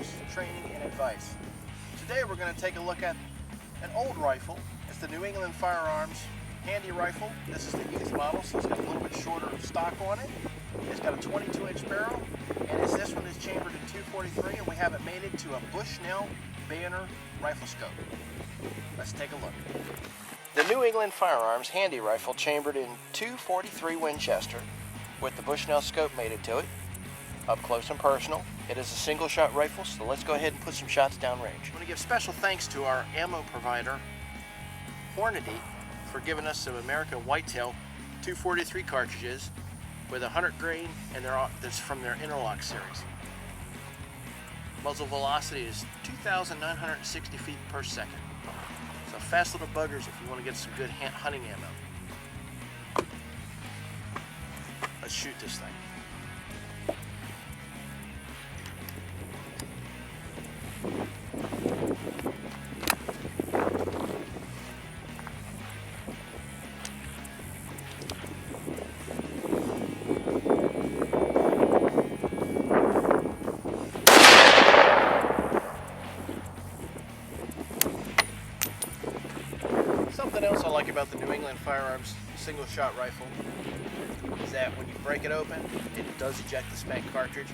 news, training, and advice. Today we're going to take a look at an old rifle. It's the New England Firearms Handi-Rifle. This is the youth model, so it's got a little bit shorter stock on it. It's got a 22-inch barrel, and this one is chambered in .243, and we have it mated to a Bushnell Banner rifle scope. Let's take a look. The New England Firearms Handi-Rifle chambered in .243 Winchester with the Bushnell scope mated to it. Up close and personal. It is a single shot rifle, so let's go ahead and put some shots downrange. I want to give special thanks to our ammo provider, Hornady, for giving us some American Whitetail .243 cartridges with 100 grain, and that's from their Interlock series. Muzzle velocity is 2,960 feet per second. So fast little buggers if you want to get some good hunting ammo. Let's shoot this thing. Something else I like about the New England Firearms single shot rifle is that when you break it open, it does eject the spent cartridge,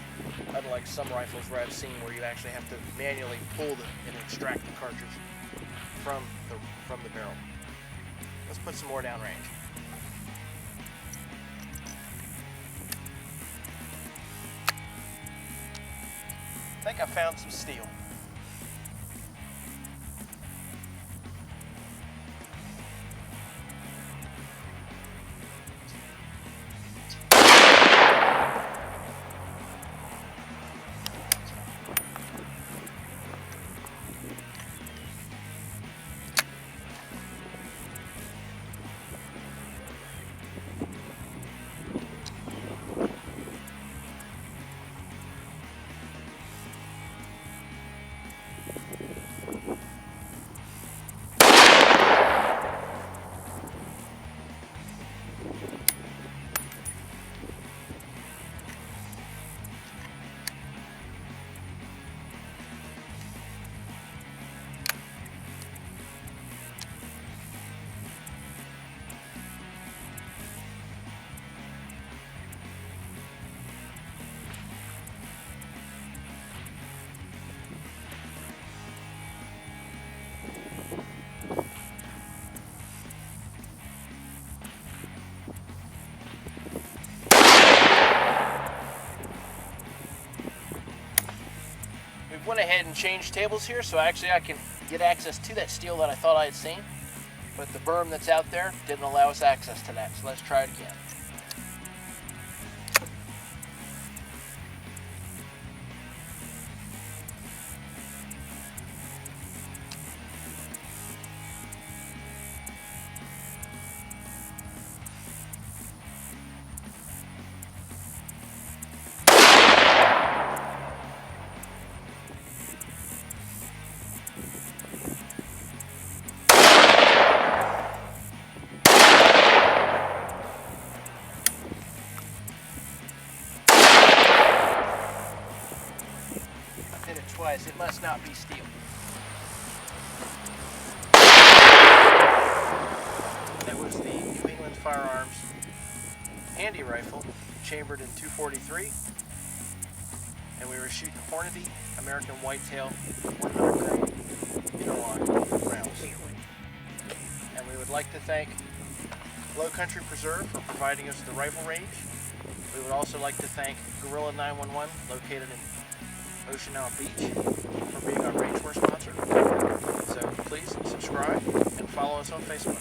unlike some rifles where I've seen where you actually have to manually pull and extract the cartridge from the barrel. Let's put some more downrange. I think I found some steel. Went ahead and changed tables here, so actually I can get access to that steel that I thought I had seen, but the berm that's out there didn't allow us access to that, so let's try it again. Did it twice. It must not be steel. That was the New England Firearms Handi-Rifle, chambered in .243, and we were shooting Hornady American Whitetail 100 grain Interlock rounds. And we would like to thank Low Country Preserve for providing us the rifle range. We would also like to thank Gorilla 911, located in Bushnell Beach, for being our rangewear sponsor. So please subscribe and follow us on Facebook.